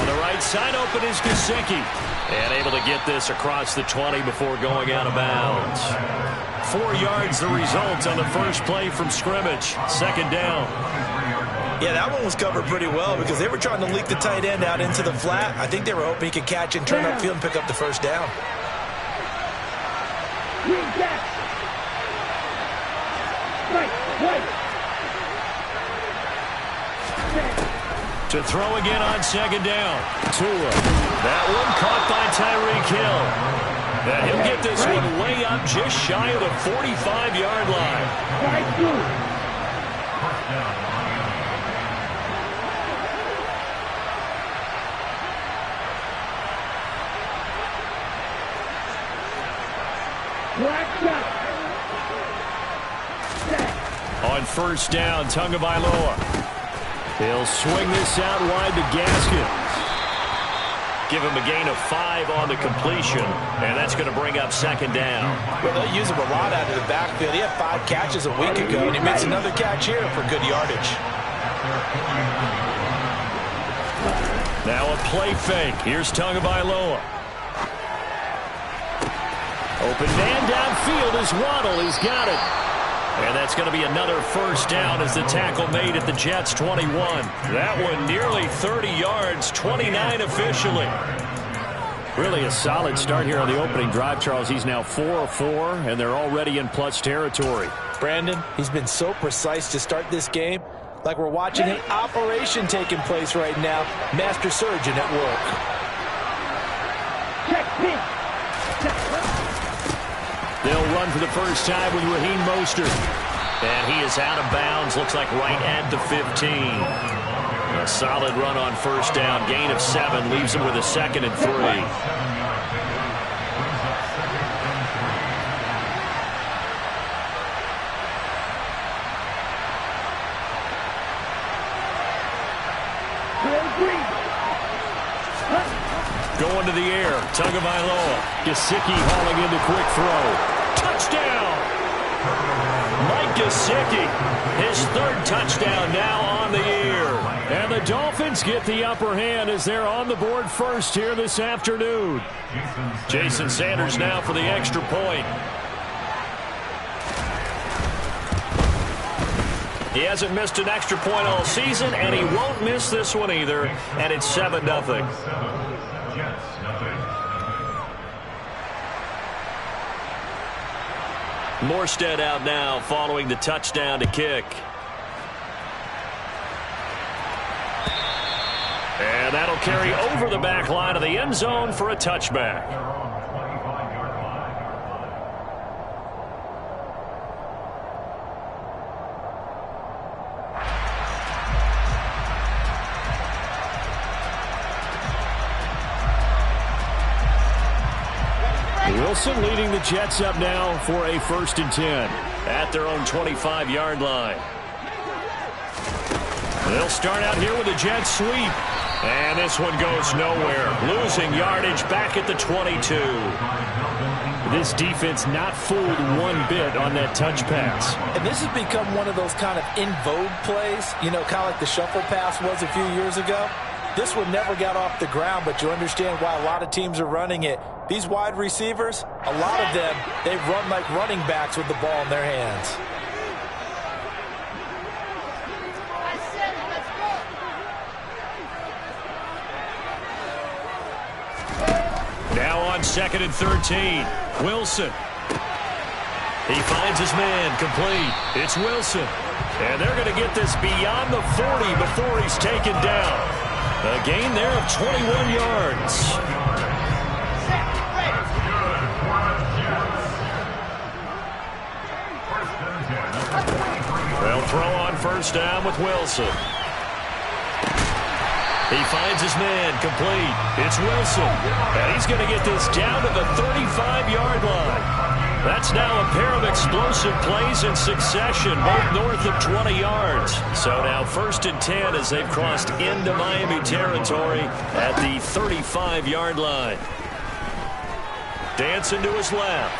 On the right side, open is Gesicki. And able to get this across the 20 before going out of bounds. 4 yards the result on the first play from scrimmage. Second down. Yeah, that one was covered pretty well because they were trying to leak the tight end out into the flat. I think they were hoping he could catch and turn upfield and pick up the first down. To throw again on second down. Tua. That one caught by Tyreek Hill. And he'll get this one way up just shy of the 45-yard line. On first down, Tagovailoa. He'll swing this out wide to Gaskins. Give him a gain of 5 on the completion, and that's going to bring up second down. Well, they'll use him a lot out of the backfield. He had 5 catches a week ago, and he makes another catch here for good yardage. Now a play fake. Here's Tagovailoa. Open man downfield is Waddle. He's got it. And that's going to be another first down as the tackle made at the Jets' 21. That one nearly 30 yards, 29 officially. Really a solid start here on the opening drive, Charles. He's now 4 of 4, and they're already in plus territory. Brandon, he's been so precise to start this game, like we're watching an operation taking place right now. Master surgeon at work. They'll run for the first time with Raheem Mostert. And he is out of bounds, looks like right at the 15. A solid run on first down. Gain of 7 leaves him with a 2nd and 3. Going to the air, Tagovailoa. Gesicki hauling in the quick throw. Touchdown! Mike Gesicki, his 3rd touchdown now on the year. And the Dolphins get the upper hand as they're on the board first here this afternoon. Jason Sanders now for the extra point. He hasn't missed an extra point all season, and he won't miss this one either. And it's 7-0. Morstead out now following the touchdown to kick. And that'll carry over the back line of the end zone for a touchback. Wilson leading the Jets up now for a 1st and 10 at their own 25-yard line. They'll start out here with a jet sweep. And this one goes nowhere. Losing yardage back at the 22. This defense not fooled one bit on that touch pass. And this has become one of those kind of in vogue plays, you know, kind of like the shuffle pass was a few years ago. This one never got off the ground, but you understand why a lot of teams are running it. These wide receivers, a lot of them, they run like running backs with the ball in their hands. Now on 2nd and 13, Wilson. He finds his man complete. It's Wilson. And they're going to get this beyond the 40 before he's taken down. A gain there of 21 yards. They'll throw on first down with Wilson. He finds his man complete. It's Wilson. And he's going to get this down to the 35-yard line. That's now a pair of explosive plays in succession, both north of 20 yards. So now 1st and 10 as they've crossed into Miami territory at the 35-yard line. Dancing to his left.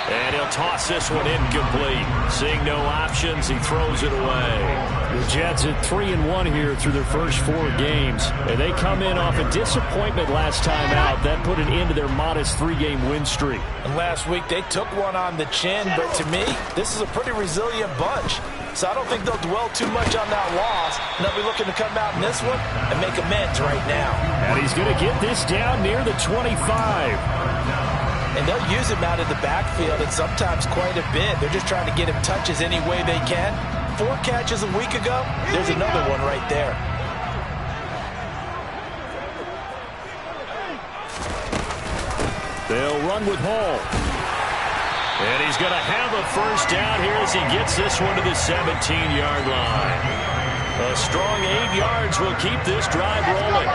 And he'll toss this one incomplete. Seeing no options, he throws it away. The Jets at 3-1 here through their first 4 games. And they come in off a disappointment last time out. That put an end to their modest 3-game win streak. And last week they took one on the chin, but to me, this is a pretty resilient bunch. So I don't think they'll dwell too much on that loss. And they'll be looking to come out in this one and make amends right now. And he's going to get this down near the 25. And they'll use him out of the backfield, and sometimes quite a bit. They're just trying to get him touches any way they can. 4 catches a week ago. There's another one right there. They'll run with Hall. And he's going to have a first down here as he gets this one to the 17-yard line. A strong 8 yards will keep this drive rolling.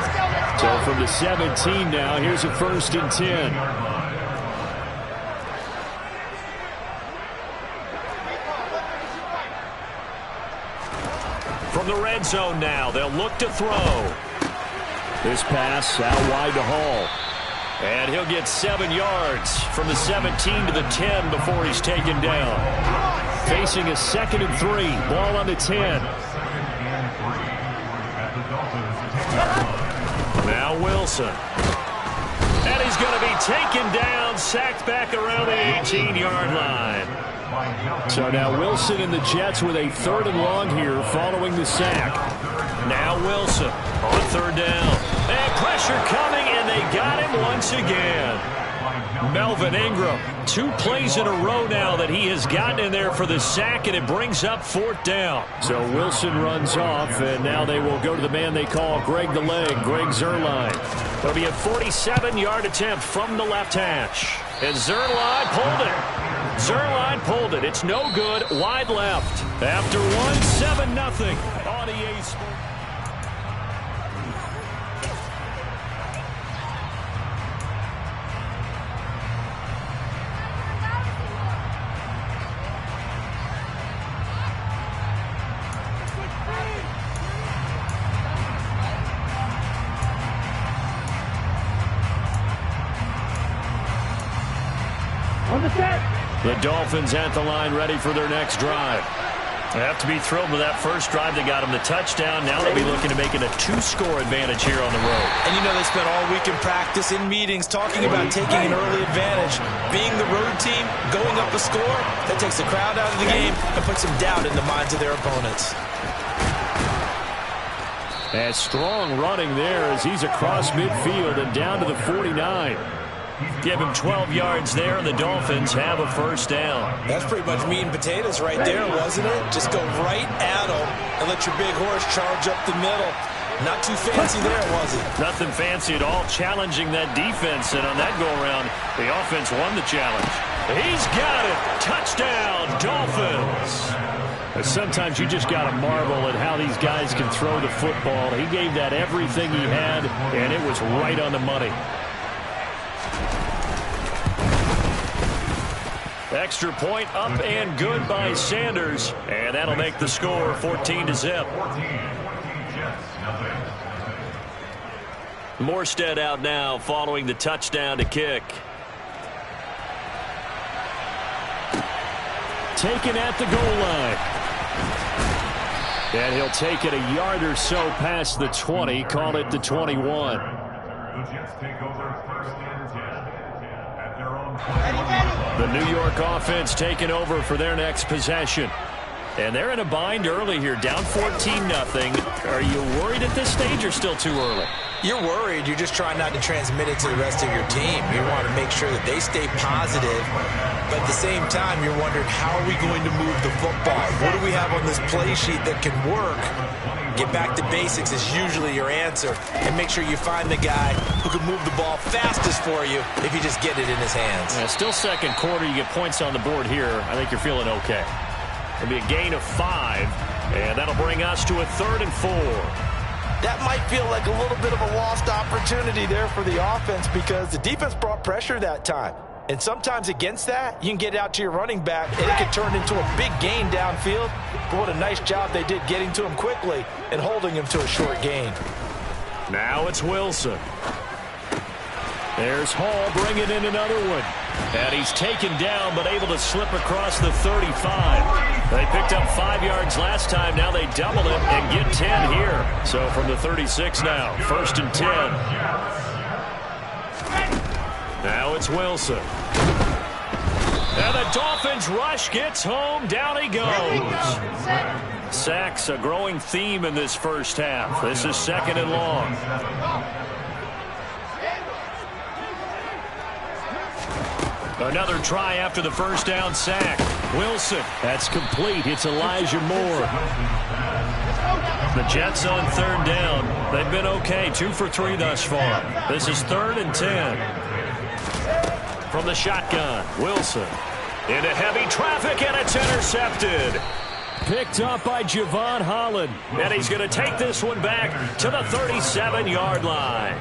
So from the 17 now, here's a 1st and 10. From the red zone now, they'll look to throw. This pass out wide to Hall. And he'll get 7 yards from the 17 to the 10 before he's taken down. Facing a 2nd and 3. Ball on the 10. Now Wilson. And he's going to be taken down, sacked back around the 18-yard line. So now Wilson and the Jets with a 3rd and long here following the sack. Now Wilson on 3rd down. And pressure coming, and they got him once again. Melvin Ingram, 2 plays in a row now that he has gotten in there for the sack, and it brings up 4th down. So Wilson runs off, and now they will go to the man they call Greg the Leg, Greg Zuerlein. It'll be a 47-yard attempt from the left hash. And Zuerlein pulled it. Zuerlein pulled it. It's no good. Wide left. After 7-0 on EA Sports. On the set. The Dolphins at the line ready for their next drive. They have to be thrilled with that first drive that got them the touchdown. Now they'll be looking to make it a 2-score advantage here on the road. And you know they spent all week in practice, in meetings, talking about taking an early advantage. Being the road team, going up a score, that takes the crowd out of the game and puts some doubt in the minds of their opponents. And strong running there as he's across midfield and down to the 49. Give him 12 yards there, and the Dolphins have a first down. That's pretty much meat and potatoes right there, wasn't it? Just go right at them and let your big horse charge up the middle. Not too fancy there, was it? Nothing fancy at all, challenging that defense, and on that go-around, the offense won the challenge. He's got it. Touchdown, Dolphins. Sometimes you just got to marvel at how these guys can throw the football. He gave that everything he had, and it was right on the money. Extra point up and good by Sanders, and that'll make the score 14-0. Morstead out now following the touchdown to kick. Taken at the goal line. And he'll take it a yard or so past the 20, call it the 21. The Jets take over 1st and 10 at their own. The New York offense taking over for their next possession. And they're in a bind early here, down 14-0. Are you worried at this stage or still too early? You're worried. You're just trying not to transmit it to the rest of your team. You want to make sure that they stay positive. But at the same time, you're wondering, how are we going to move the football? What do we have on this play sheet that can work? Get back to basics is usually your answer. And make sure you find the guy who can move the ball fastest for you if you just get it in his hands. Yeah, still second quarter. You get points on the board here. I think you're feeling okay. It'll be a gain of 5. And that'll bring us to a 3rd and 4. That might feel like a little bit of a lost opportunity there for the offense because the defense brought pressure that time. And sometimes against that, you can get out to your running back, and it can turn into a big gain downfield. But what a nice job they did getting to him quickly and holding him to a short gain. Now it's Wilson. There's Hall bringing in another one. And he's taken down but able to slip across the 35. They picked up 5 yards last time. Now they double it and get 10 here. So from the 36 now, 1st and 10. Now it's Wilson. And the Dolphins rush gets home. Down he goes. Sacks a growing theme in this first half. This is 2nd and long. Another try after the first down sack. Wilson. That's complete. It's Elijah Moore. The Jets on 3rd down. They've been okay. 2 for 3 thus far. This is 3rd and 10. From the shotgun, Wilson. Into heavy traffic, and it's intercepted. Picked up by Javon Holland. And he's going to take this one back to the 37-yard line.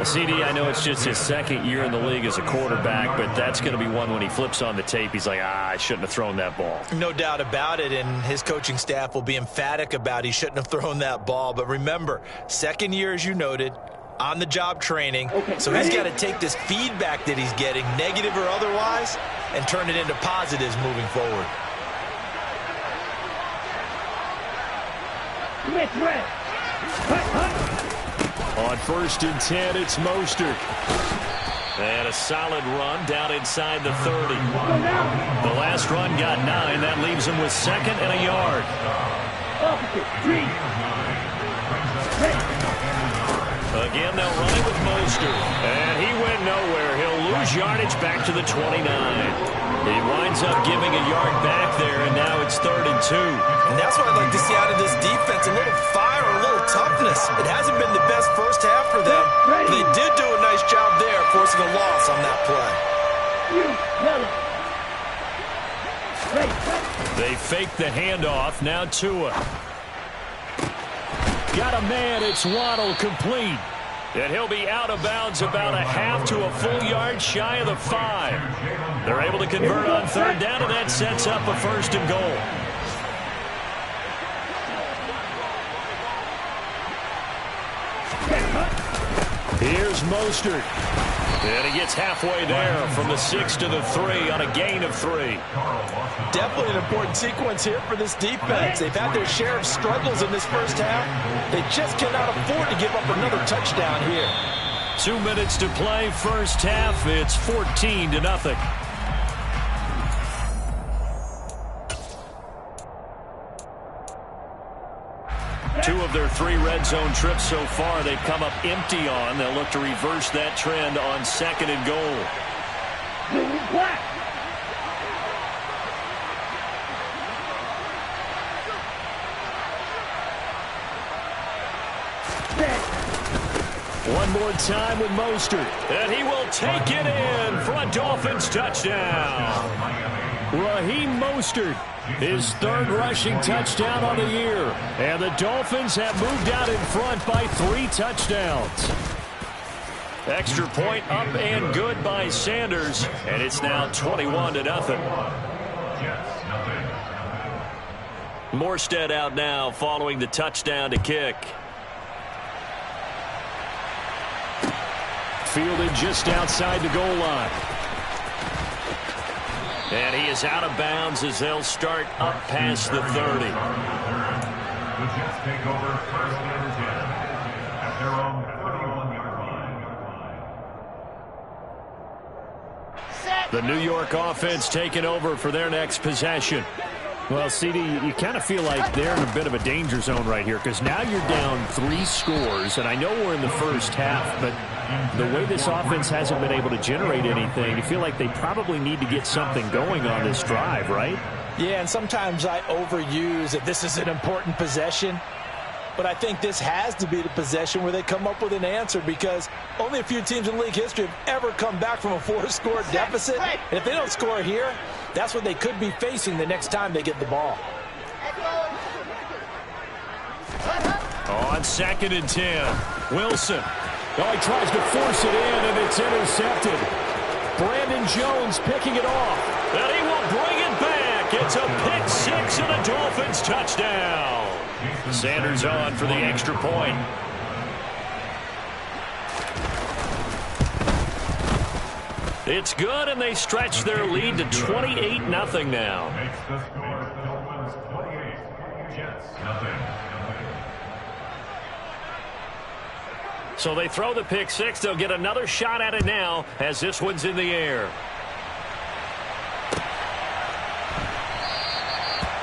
CD, I know it's just his 2nd year in the league as a quarterback, but that's going to be one when he flips on the tape, he's like, I shouldn't have thrown that ball. No doubt about it, and his coaching staff will be emphatic about he shouldn't have thrown that ball. But remember, 2nd year, as you noted, on-the-job training, so he's got to take this feedback that he's getting, negative or otherwise, and turn it into positives moving forward. On 1st and 10, it's Mostert. And a solid run down inside the 30. The last run got 9. That leaves him with 2nd and a yard. Again, they'll run it with Mostert. And he went nowhere. He'll lose yardage back to the 29. He winds up giving a yard back there, and now it's 3rd and 2. And that's what I'd like to see out of this defense, a little fire, a little toughness. It hasn't been the best first half for them, but they did do a nice job there, forcing a loss on that play. They fake the handoff. Now Tua. Got a man. It's Waddle, complete. And he'll be out of bounds about a half to a full yard shy of the 5. They're able to convert on 3rd down, and that sets up a 1st and goal. Here's Mostert. And he gets halfway there from the 6 to the 3 on a gain of 3. Definitely an important sequence here for this defense. They've had their share of struggles in this first half. They just cannot afford to give up another touchdown here. 2 minutes to play, first half. It's 14-0. Two of their 3 red zone trips so far, they've come up empty on. They'll look to reverse that trend on 2nd and goal. One more time with Mostert, and he will take it in for a Dolphins touchdown. Raheem Mostert, his 3rd rushing touchdown on the year, and the Dolphins have moved out in front by 3 touchdowns. Extra point up and good by Sanders, and it's now 21-0. Morstead out now following the touchdown to kick. Fielded just outside the goal line. And he is out of bounds as they'll start up past the 30. The Jets take over 1st and 10 at their own 31-yard line. The New York offense taking over for their next possession. Well, CD, you kind of feel like they're in a bit of a danger zone right here because now you're down 3 scores, and I know we're in the first half, but the way this offense hasn't been able to generate anything, you feel like they probably need to get something going on this drive, right? Yeah, and sometimes I overuse that this is an important possession, but I think this has to be the possession where they come up with an answer because only a few teams in league history have ever come back from a 4-score deficit. And if they don't score here, that's what they could be facing the next time they get the ball. On 2nd and 10, Wilson. Oh, he tries to force it in, and it's intercepted. Brandon Jones picking it off. And he will bring it back. It's a pick 6 and a Dolphins touchdown. Sanders on for the extra point. It's good, and they stretch their lead to 28-0 now. Makes the score Dolphins 28, Jets nothing. So they throw the pick six. They'll get another shot at it now as this one's in the air.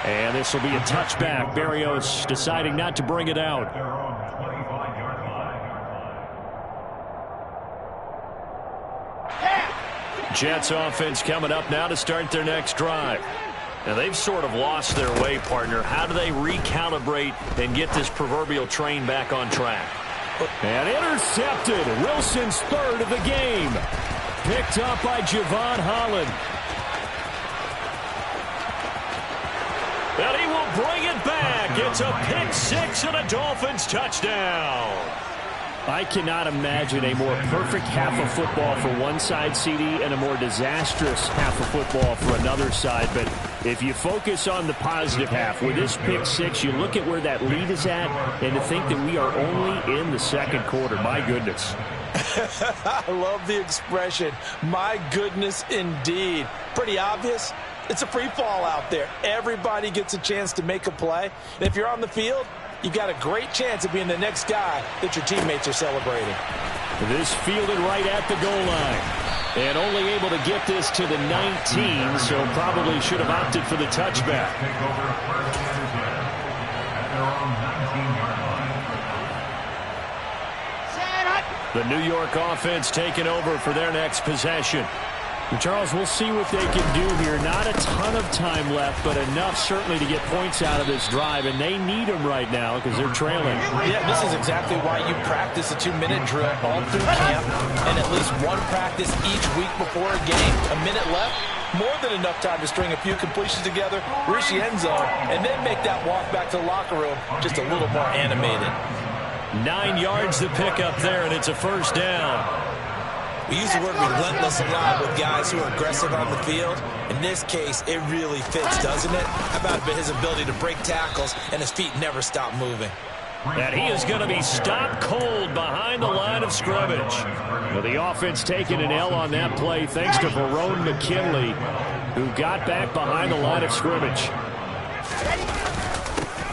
And this will be a touchback. Berrios deciding not to bring it out. Their own 25-yard line. Jets offense coming up now to start their next drive. Now they've sort of lost their way, partner. How do they recalibrate and get this proverbial train back on track? And intercepted. Wilson's third of the game. Picked up by Javon Holland. And he will bring it back. It's a pick six and a Dolphins touchdown. I cannot imagine a more perfect half of football for one side, CD, and a more disastrous half of football for another side. But if you focus on the positive half, with this pick six, you look at where that lead is at, and to think that we are only in the second quarter. My goodness. I love the expression, my goodness indeed. Pretty obvious. It's a free fall out there. Everybody gets a chance to make a play. And if you're on the field, you've got a great chance of being the next guy that your teammates are celebrating. This fielded right at the goal line. And only able to get this to the 19, so probably should have opted for the touchback. Take over first and 10 at their own 19-yard line. The New York offense taking over for their next possession. Charles, we'll see what they can do here. Not a ton of time left, but enough certainly to get points out of this drive, and they need them right now because they're trailing. Yeah, this is exactly why you practice a 2-minute drill all through camp and at least one practice each week before a game. A minute left, more than enough time to string a few completions together, reach the end zone, and then make that walk back to the locker room just a little more animated. 9 yards to pick up there, and it's a first down. We use the word relentless a lot with guys who are aggressive on the field. In this case, it really fits, doesn't it? How about his ability to break tackles and his feet never stop moving? And he is going to be stopped cold behind the line of scrimmage. Well, the offense taking an L on that play thanks to Verone McKinley, who got back behind the line of scrimmage.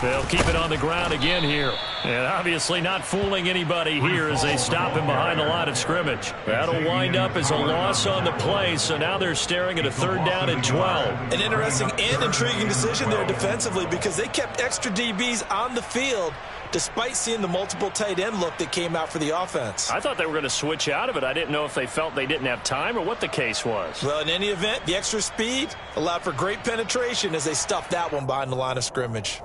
They'll keep it on the ground again here. And obviously not fooling anybody here as they stop him behind the line of scrimmage. That'll wind up as a loss on the play, so now they're staring at a third down and 12. An interesting and intriguing decision there defensively because they kept extra DBs on the field despite seeing the multiple tight end look that came out for the offense. I thought they were going to switch out of it. I didn't know if they felt they didn't have time or what the case was. Well, in any event, the extra speed allowed for great penetration as they stuffed that one behind the line of scrimmage.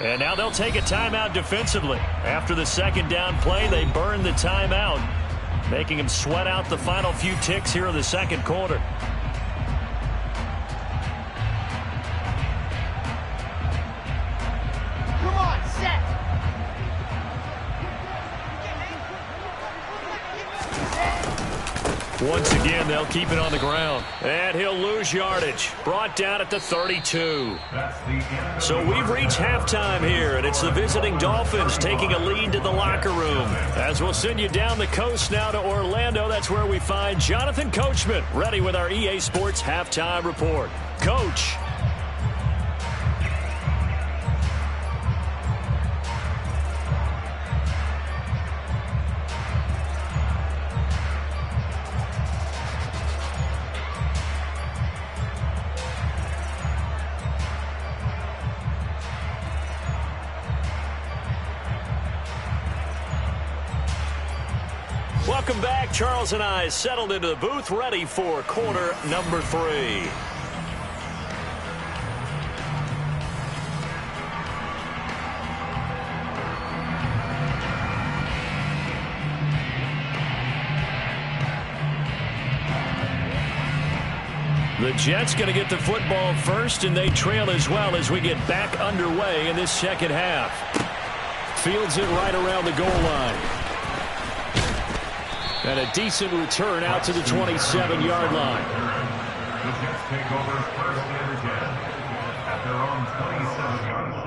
And now they'll take a timeout defensively. After the second down play, they burn the timeout, making them sweat out the final few ticks here in the second quarter. Come on, set. Once again, they'll keep it on the ground. And he'll lose yardage. Brought down at the 32. So we've reached halftime here, and it's the visiting Dolphins taking a lead to the locker room. As we'll send you down the coast now to Orlando, that's where we find Jonathan Coachman, ready with our EA Sports Halftime Report. Coach. Welcome back. Charles and I settled into the booth, ready for quarter number 3. The Jets going to get the football first, and they trail as well as we get back underway in this second half. Fields it right around the goal line. And a decent return out to the 27-yard line. The Jets take over first and 10 at their own 27-yard line.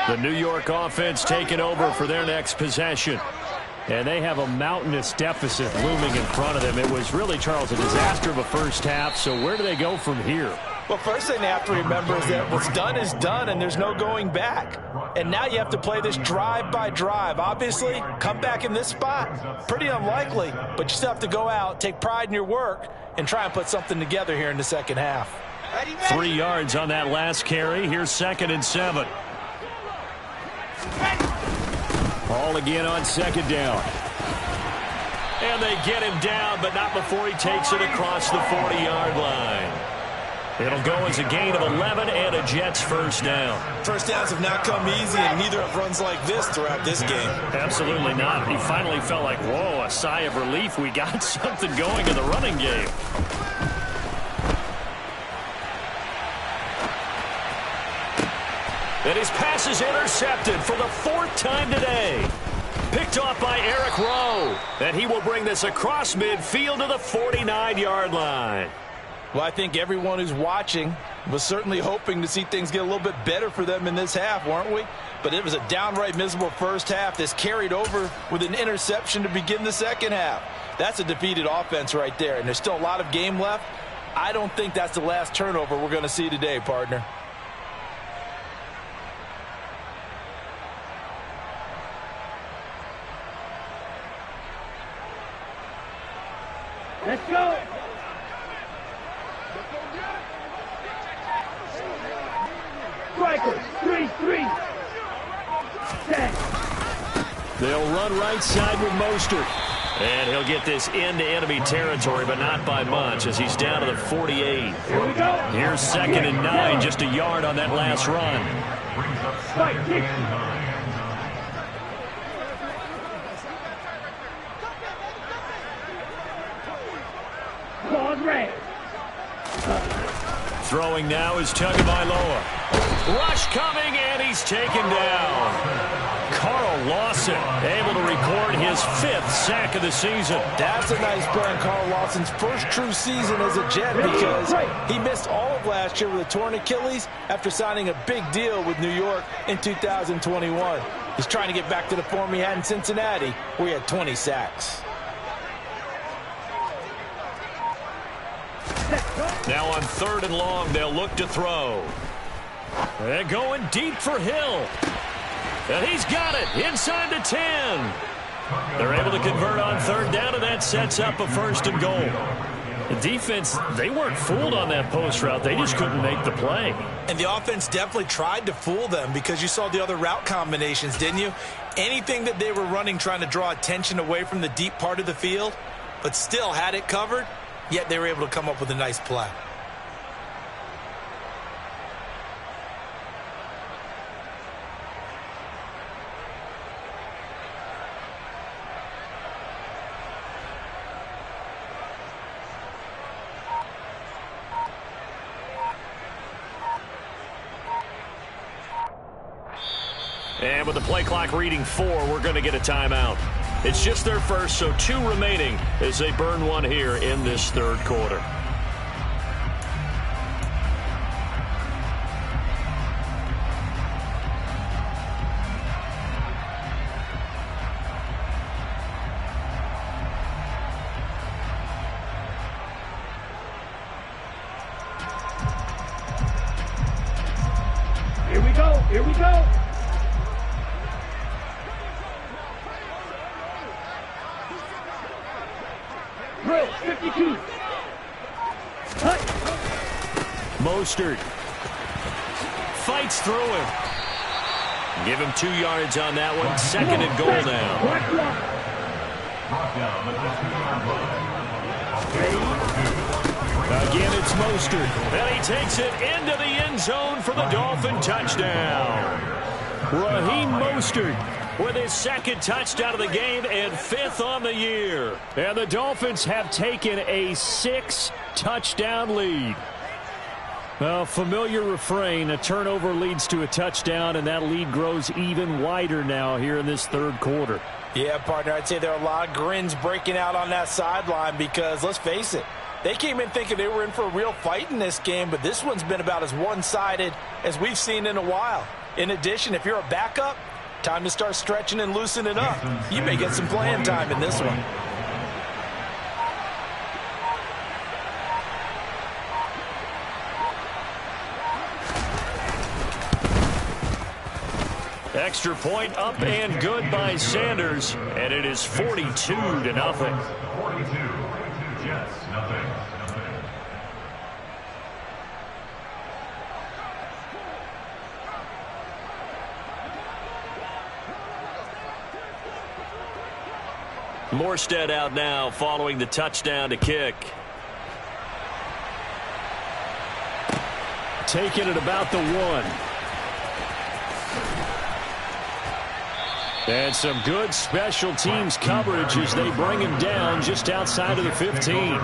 The New York offense taking over for their next possession. And they have a mountainous deficit looming in front of them. It was really, Charles, a disaster of a first half. So where do they go from here? Well, first thing they have to remember is that what's done is done, and there's no going back. And now you have to play this drive by drive. Obviously, come back in this spot, pretty unlikely, but you still have to go out, take pride in your work, and try and put something together here in the second half. 3 yards on that last carry. Here's 2nd and 7. Ball again on 2nd down. And they get him down, but not before he takes it across the 40-yard line. It'll go as a gain of 11 and a Jets first down. First downs have not come easy, and neither have runs like this throughout this game. Absolutely not. He finally felt like, whoa, a sigh of relief. We got something going in the running game. And his pass is intercepted for the 4th time today. Picked off by Eric Rowe. And he will bring this across midfield to the 49-yard line. Well, I think everyone who's watching was certainly hoping to see things get a little bit better for them in this half, weren't we? But it was a downright miserable first half. This carried over with an interception to begin the second half. That's a defeated offense right there, and there's still a lot of game left. I don't think that's the last turnover we're going to see today, partner. Let's go. Strikers, 3-3. 10. They'll run right side with Mostert. And he'll get this into enemy territory, but not by much, as he's down to the 48. Here we go. Here's 2nd and 9, just a yard on that last run. Spike kick. Ball red. Throwing now is Tagovailoa. Rush coming, and he's taken down. Carl Lawson able to record his 5th sack of the season. That's a nice play on Carl Lawson's first true season as a Jet, because he missed all of last year with a torn Achilles after signing a big deal with New York in 2021. He's trying to get back to the form he had in Cincinnati, where he had 20 sacks. Now on 3rd and long, they'll look to throw. They're going deep for Hill. And he's got it inside the 10. They're able to convert on 3rd down, and that sets up a 1st and goal. The defense, they weren't fooled on that post route. They just couldn't make the play. And the offense definitely tried to fool them, because you saw the other route combinations, didn't you? Anything that they were running trying to draw attention away from the deep part of the field, but still had it covered, yet they were able to come up with a nice play. And with the play clock reading 4, we're going to get a timeout. It's just their first, so 2 remaining as they burn one here in this 3rd quarter. Here we go. Here we go. Drill 52. Cut. Mostert fights through him. Give him 2 yards on that one. 2nd and goal now. Again, it's Mostert. And he takes it into the end zone for the Dolphin touchdown. Raheem Mostert with his 2nd touchdown of the game and 5th on the year. And the Dolphins have taken a 6-touchdown lead. A familiar refrain, a turnover leads to a touchdown, and that lead grows even wider now here in this 3rd quarter. Yeah, partner, I'd say there are a lot of grins breaking out on that sideline, because, let's face it, they came in thinking they were in for a real fight in this game, but this one's been about as one-sided as we've seen in a while. In addition, if you're a backup, time to start stretching and loosening up. You may get some playing time in this one. Extra point up and good by Sanders, and it is 42-0. 42, Jets, nothing. Morstead out now following the touchdown to kick. Taking it about the 1. And some good special teams coverage as they bring him down just outside of the 15. At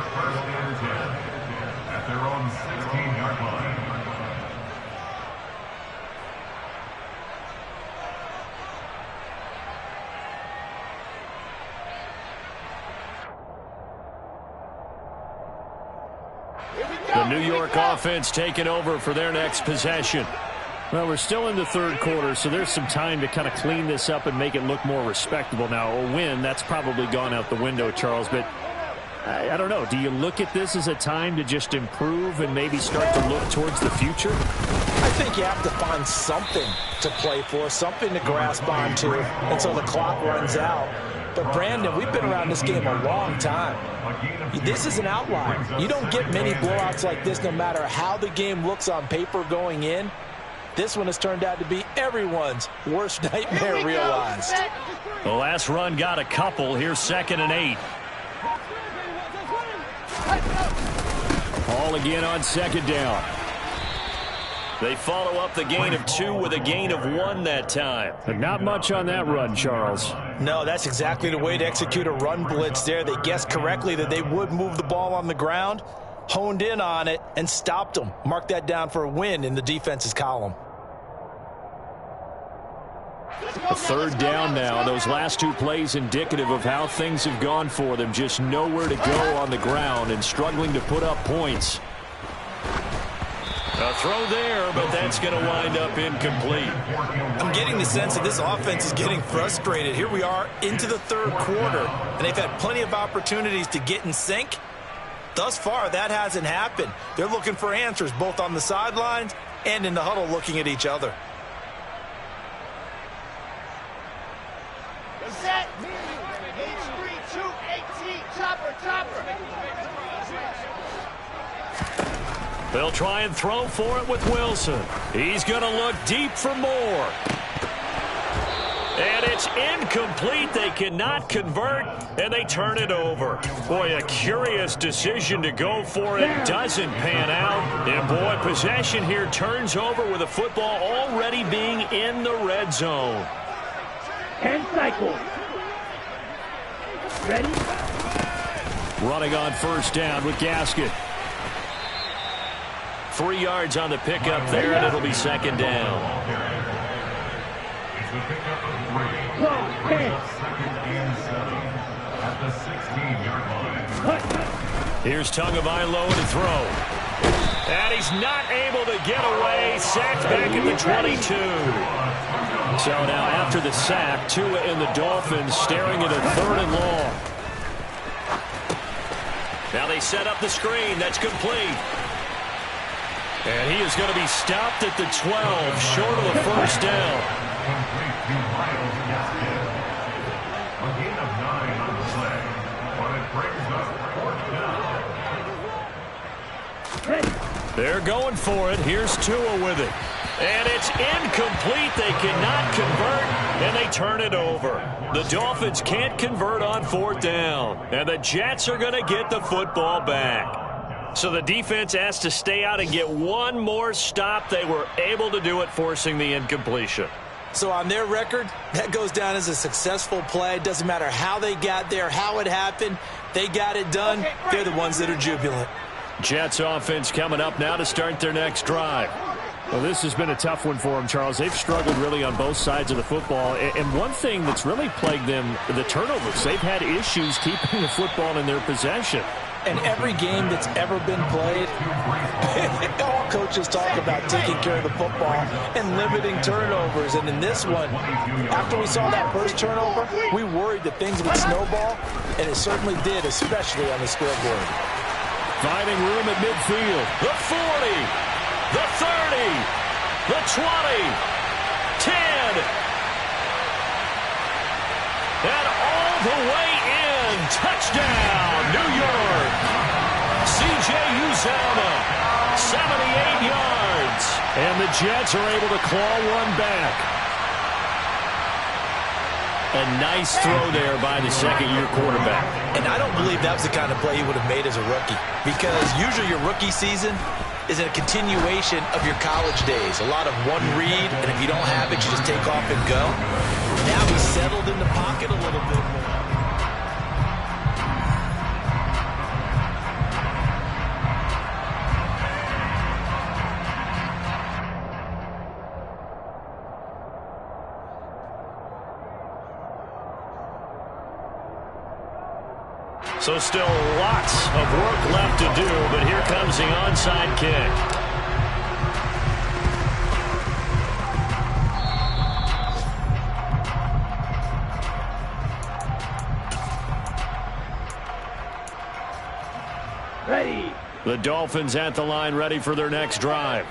their own 16-yard line. The New York offense taking over for their next possession. Well, we're still in the third quarter, so there's some time to kind of clean this up and make it look more respectable. Now, a win, that's probably gone out the window, Charles, but I don't know. Do you look at this as a time to just improve and maybe start to look towards the future? I think you have to find something to play for, something to grasp onto until the clock runs out. But, Brandon, we've been around this game a long time. This is an outlier. You don't get many blowouts like this no matter how the game looks on paper going in. This one has turned out to be everyone's worst nightmare realized. The last run got a couple. Here's 2nd and 8. All again on 2nd down. They follow up the gain of 2 with a gain of 1 that time. But not much on that run, Charles. No, that's exactly the way to execute a run blitz there. They guessed correctly that they would move the ball on the ground, honed in on it, and stopped them. Mark that down for a win in the defense's column. A 3rd down now. Those last 2 plays indicative of how things have gone for them. Just nowhere to go on the ground and struggling to put up points. A throw there, but that's going to wind up incomplete. I'm getting the sense that this offense is getting frustrated. Here we are into the 3rd quarter, and they've had plenty of opportunities to get in sync. Thus far, that hasn't happened. They're looking for answers both on the sidelines and in the huddle looking at each other. Set. H3218. Chopper. They'll try and throw for it with Wilson. He's going to look deep for more. And it's incomplete. They cannot convert, and they turn it over. Boy, a curious decision to go for it. Doesn't pan out. And, boy, possession here turns over with the football already being in the red zone. 10 cycles. Ready? Running on 1st down with Gasket. 3 yards on the pickup there, and it'll be 2nd down. It's the pickup of 3. 2nd and 7 at the 16-yard line. Here's Tagovailoa to throw. And he's not able to get away. Sacked back at the 22. So now after the sack, Tua and the Dolphins staring at a 3rd and long. Now they set up the screen. That's complete. And he is going to be stopped at the 12, short of the 1st down. Complete to Miles Gaskin. A gain of 9 on the play, but it brings up 4th down. They're going for it. Here's Tua with it. And it's incomplete. They cannot convert, and they turn it over. The Dolphins can't convert on 4th down, and the Jets are going to get the football back. So the defense has to stay out and get one more stop. They were able to do it, forcing the incompletion. So on their record, that goes down as a successful play. It doesn't matter how they got there, how it happened. They got it done. They're the ones that are jubilant. Jets offense coming up now to start their next drive. Well, this has been a tough one for them, Charles. They've struggled really on both sides of the football. And one thing that's really plagued them, the turnovers. They've had issues keeping the football in their possession. And every game that's ever been played, all coaches talk about taking care of the football and limiting turnovers. And in this one, after we saw that first turnover, we worried that things would snowball, and it certainly did, especially on the scoreboard. Finding room at midfield. The 40, the 30, the 20, 10. And all the way in. Touchdown, New York. C.J. Uzomah, 78 yards. And the Jets are able to claw one back. A nice throw there by the second-year quarterback. And I don't believe that was the kind of play he would have made as a rookie, because usually your rookie season is a continuation of your college days. A lot of one read, and if you don't have it, you just take off and go. Now he's settled in the pocket a little bit more. So still lots of work left to do, but here comes the onside kick. Ready. The Dolphins at the line, ready for their next drive.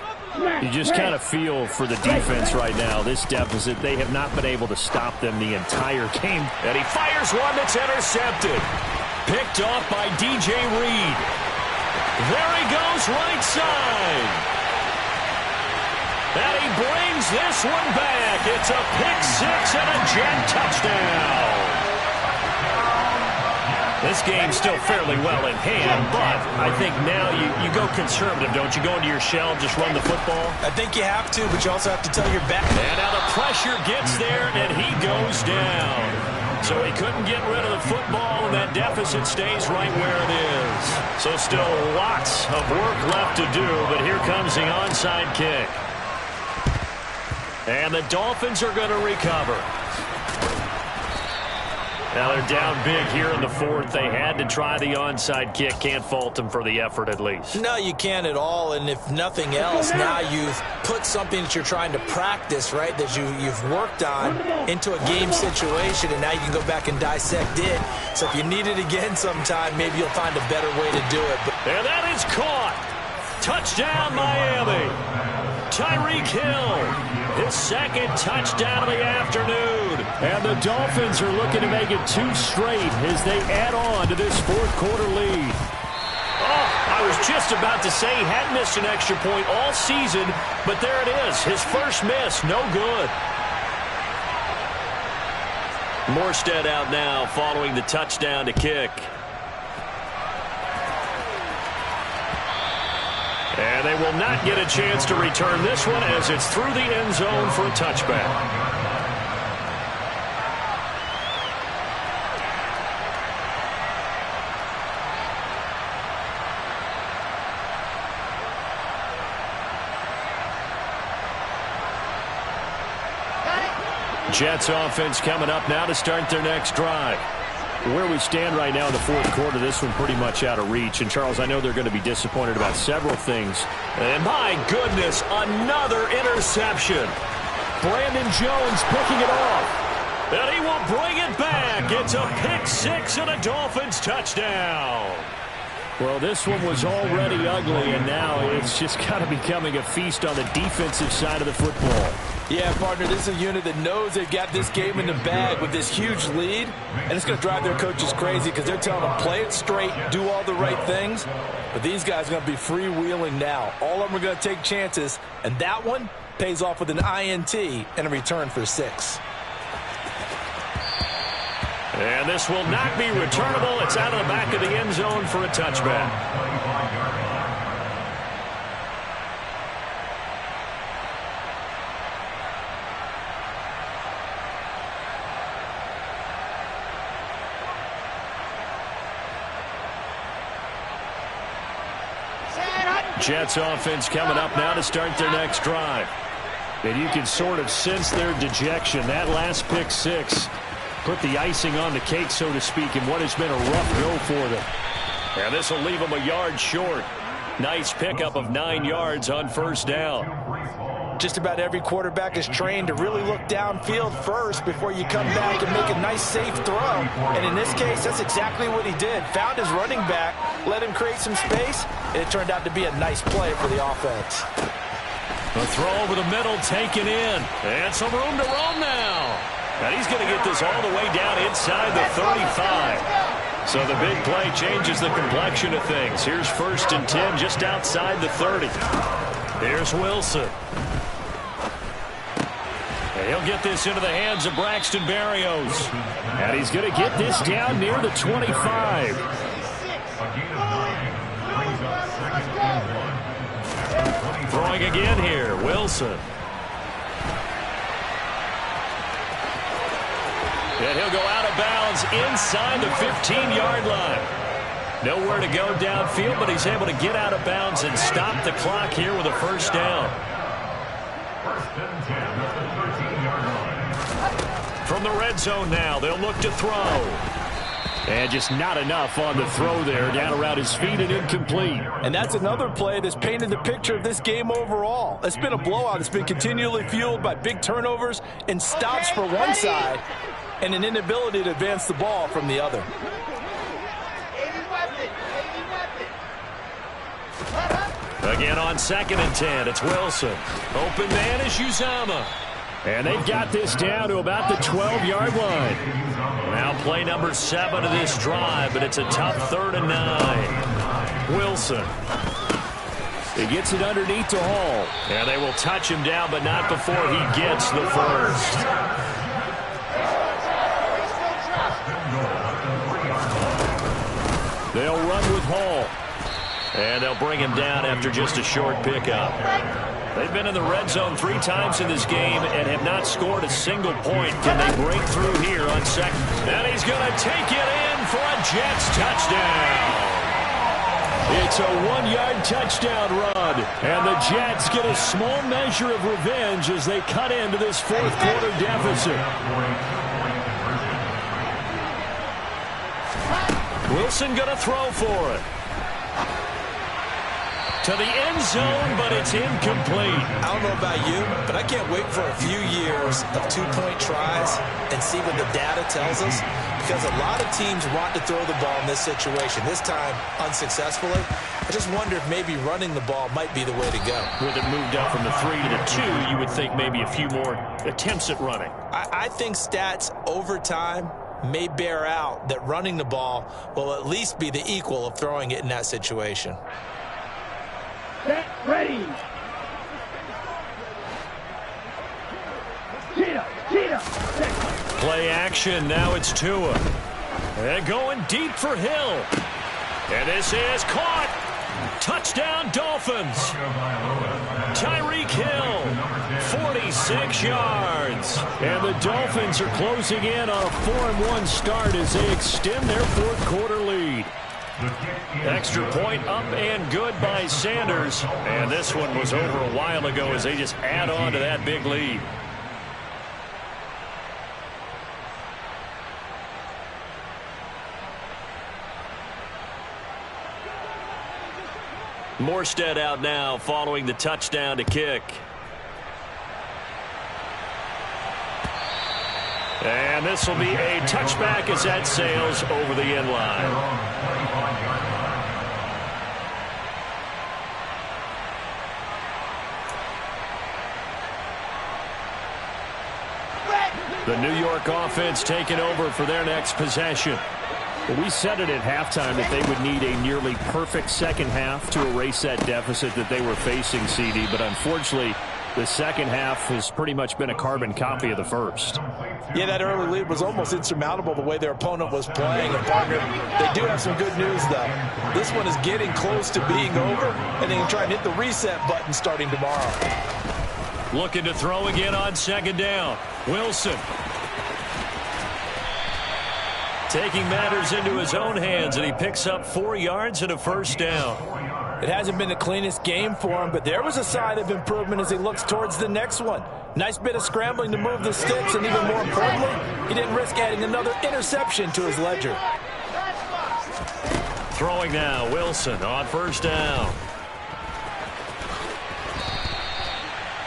You just kind of feel for the defense right now. This deficit, they have not been able to stop them the entire game. And he fires one that's intercepted. Picked off by DJ Reed. There he goes, right side. And he brings this one back. It's a pick six and a Jet touchdown. This game's still fairly well in hand, but I think now you go conservative, don't you? Go into your shell, just run the football? I think you have to, but you also have to tell your back. And now the pressure gets there, and he goes down. So he couldn't get rid of the football, and that deficit stays right where it is. So still lots of work left to do, but here comes the onside kick. And the Dolphins are going to recover. Now they're down big here in the fourth. They had to try the onside kick. Can't fault them for the effort at least. No, you can't at all. And if nothing else, now you've put something that you're trying to practice, right, that you've worked on into a game situation, and now you can go back and dissect it. So if you need it again sometime, maybe you'll find a better way to do it. And that is caught. Touchdown, Miami. Tyreek Hill, his second touchdown of the afternoon. And the Dolphins are looking to make it 2 straight as they add on to this fourth quarter lead. Oh, I was just about to say he hadn't missed an extra point all season, but there it is. His first miss, no good. Morstead out now following the touchdown to kick. And they will not get a chance to return this one as it's through the end zone for a touchback. Jets offense coming up now to start their next drive. Where we stand right now in the fourth quarter, this one pretty much out of reach. And, Charles, I know they're going to be disappointed about several things. And, my goodness, another interception. Brandon Jones picking it off. And he will bring it back. It's a pick six and a Dolphins touchdown. Well, this one was already ugly, and now it's just kind of becoming a feast on the defensive side of the football. Yeah, partner, this is a unit that knows they've got this game in the bag with this huge lead, and it's going to drive their coaches crazy because they're telling them play it straight, do all the right things, but these guys are going to be freewheeling now. All of them are going to take chances, and that one pays off with an INT and a return for 6. And this will not be returnable. It's out of the back of the end zone for a touchback. Jets offense coming up now to start their next drive. And you can sort of sense their dejection. That last pick six put the icing on the cake, so to speak, in what has been a rough go for them. And this will leave him a yard short. Nice pickup of 9 yards on first down. Just about every quarterback is trained to really look downfield first before you come back and make a nice, safe throw. And in this case, that's exactly what he did. Found his running back, let him create some space, and it turned out to be a nice play for the offense. A throw over the middle taken in. And some room to roam now. And he's going to get this all the way down inside the 35. So the big play changes the complexion of things. Here's 1st and 10 just outside the 30. Here's Wilson. And he'll get this into the hands of Braxton Berrios. And he's going to get this down near the 25. Throwing again here, Wilson. And he'll go out of bounds inside the 15-yard line. Nowhere to go downfield, but he's able to get out of bounds and stop the clock here with a first down. 1st and 10 at the 13-yard line. From the red zone now, they'll look to throw. And just not enough on the throw there, down around his feet and incomplete. And that's another play that's painted the picture of this game overall. It's been a blowout. It's been continually fueled by big turnovers and stops for one side and an inability to advance the ball from the other. Again on 2nd and 10, it's Wilson. Open man is Uzomah. And they've got this down to about the 12-yard line. Now play number 7 of this drive, but it's a tough 3rd and 9. Wilson. He gets it underneath to Hall. And they will touch him down, but not before he gets the first. They'll run with Hall. And they'll bring him down after just a short pickup. They've been in the red zone 3 times in this game and have not scored a single point. Can they break through here on 2nd? And he's going to take it in for a Jets touchdown. It's a 1-yard touchdown run. And the Jets get a small measure of revenge as they cut into this 4th quarter deficit. Wilson going to throw for it. To the end zone, but it's incomplete. I don't know about you, but I can't wait for a few years of 2-point tries and see what the data tells us, because a lot of teams want to throw the ball in this situation. This time, unsuccessfully. I just wonder if maybe running the ball might be the way to go. With it moved up from the 3 to the 2, you would think maybe a few more attempts at running. I think stats over time may bear out that running the ball will at least be the equal of throwing it in that situation. Get ready. Cheetah. Play action. Now it's Tua. And going deep for Hill. And this is caught. Touchdown, Dolphins. Tyreek Hill, 46 yards. And the Dolphins are closing in on a 4-1 start as they extend their 4th quarter lead. Extra point up and good by Sanders. And this one was over a while ago as they just add on to that big lead. Morstead out now following the touchdown to kick. And this will be a touchback as that sails over the end line. The New York offense taking over for their next possession. Well, we said it at halftime that they would need a nearly perfect second half to erase that deficit that they were facing, CD. But unfortunately, the second half has pretty much been a carbon copy of the first. Yeah, that early lead was almost insurmountable the way their opponent was playing. And partner, they do have some good news, though. This one is getting close to being over, and they can try and hit the reset button starting tomorrow. Looking to throw again on 2nd down. Wilson. Taking matters into his own hands, and he picks up 4 yards and a first down. It hasn't been the cleanest game for him, but there was a sign of improvement as he looks towards the next one. Nice bit of scrambling to move the sticks, and even more importantly, he didn't risk adding another interception to his ledger. Throwing now, Wilson on first down.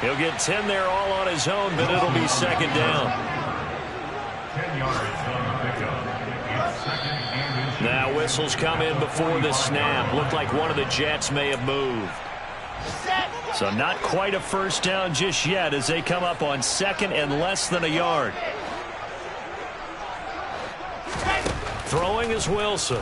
He'll get 10 there all on his own, but it'll be second down. 10 yards on the pickup. It's second and inches. Now whistles come in before the snap. Looked like one of the Jets may have moved. So not quite a first down just yet as they come up on second and less than a yard. Throwing is Wilson.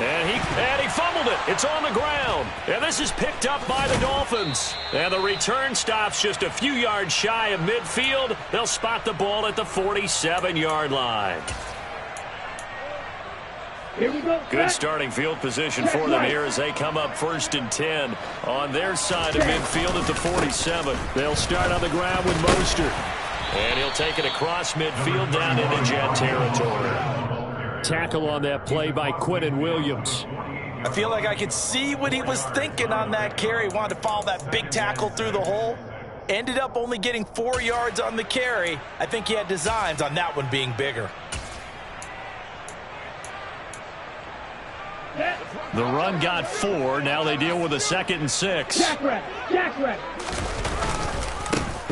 And he fumbled it. It's on the ground. And this is picked up by the Dolphins. And the return stops just a few yards shy of midfield. They'll spot the ball at the 47-yard line. Here we go. Good starting field position for them here as they come up 1st and 10 on their side of midfield at the 47. They'll start on the ground with Mostert. And he'll take it across midfield down into Jet territory. Tackle on that play by Quinnen Williams. I feel like I could see what he was thinking on that carry. He wanted to follow that big tackle through the hole. Ended up only getting 4 yards on the carry. I think he had designs on that one being bigger. The run got 4. Now they deal with a 2nd and 6. Jackrack.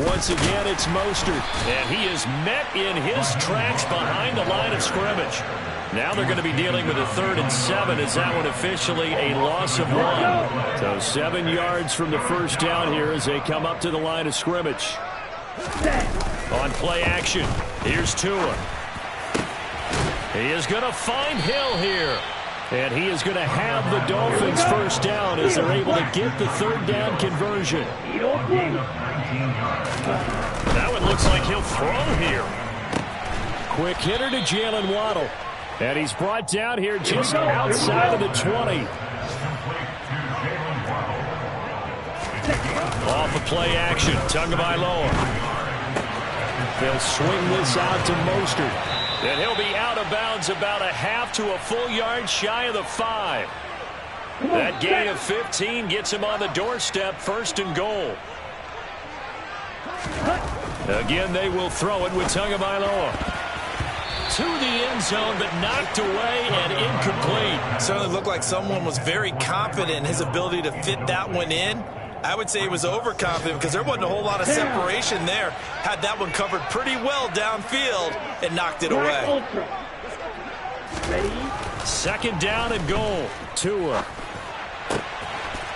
Once again, it's Mostert. And he is met in his tracks behind the line of scrimmage. Now they're going to be dealing with a 3rd and 7 as that one officially a loss of 1. So 7 yards from the first down here as they come up to the line of scrimmage. On play action, here's Tua. He is going to find Hill here. And he is going to have the Dolphins first down as they're able to get the 3rd down conversion. That one looks like he'll throw here. Quick hitter to Jalen Waddle. And he's brought down here just outside of the 20. Off of play action, Tagovailoa. They'll swing this out to Mostert. And he'll be out of bounds about a half to a full yard shy of the 5. That gain of 15 gets him on the doorstep, 1st and goal. Again, they will throw it with Tagovailoa. To the end zone, but knocked away and incomplete. Certainly looked like someone was very confident in his ability to fit that one in. I would say he was overconfident because there wasn't a whole lot of separation there. Had that one covered pretty well downfield and knocked it away. 2nd down and goal. Tua.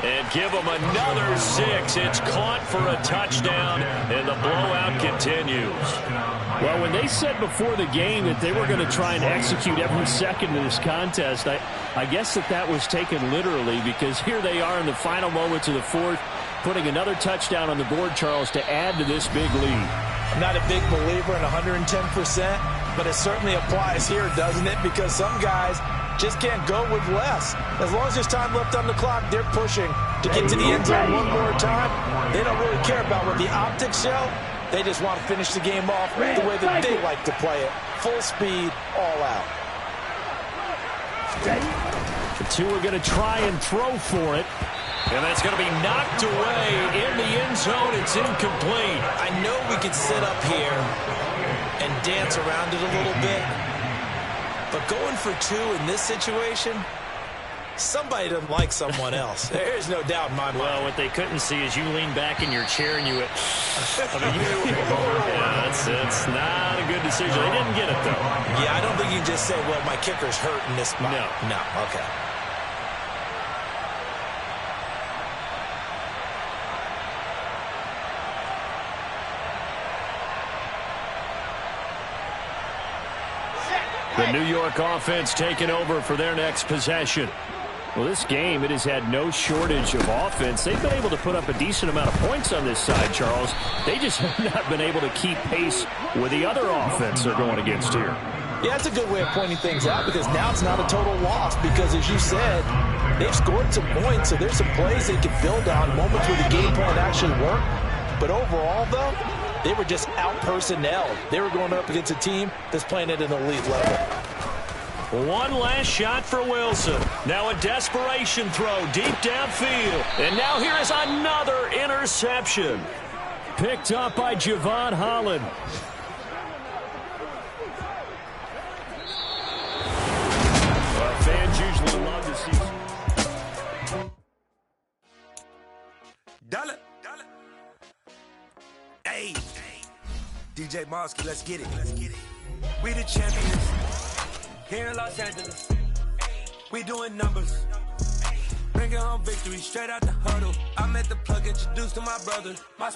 And give him another 6. It's caught for a touchdown, and the blowout continues. Well, when they said before the game that they were going to try and execute every second of this contest, I guess that was taken literally because here they are in the final moments of the 4th, putting another touchdown on the board, Charles, to add to this big lead. I'm not a big believer in 110%, but it certainly applies here, doesn't it? Because some guys just can't go with less. As long as there's time left on the clock, they're pushing to get to the end zone one more time. They don't really care about what the optics show. They just want to finish the game off the way that they like to play it. Full speed, all out. The two are going to try and throw for it. And that's going to be knocked away in the end zone. It's incomplete. I know we could sit up here and dance around it a little bit. But going for 2 in this situation, somebody doesn't like someone else. There's no doubt in my mind. Well, what they couldn't see is you lean back in your chair and you went, yeah, it's not a good decision. They didn't get it, though. Yeah, I don't think you can just say, well, my kicker's hurt in this spot. No, okay. The New York offense taking over for their next possession. Well, this game, it has had no shortage of offense. They've been able to put up a decent amount of points on this side, Charles. They just have not been able to keep pace with the other offense they're going against here. Yeah, that's a good way of pointing things out because now it's not a total loss because, as you said, they've scored some points, so there's some plays they can build on, moments where the game plan actually worked. But overall, though, they were just out-personnelled. They were going up against a team that's playing at an elite level. One last shot for Wilson. Now a desperation throw deep downfield. And now here is another interception. Picked up by Javon Holland. Dollar. Hey. DJ Mosky, let's get it. We the champions. Here in Los Angeles. We doing numbers. Bringing home victory straight out the huddle. I met the plug, introduced to my brother. My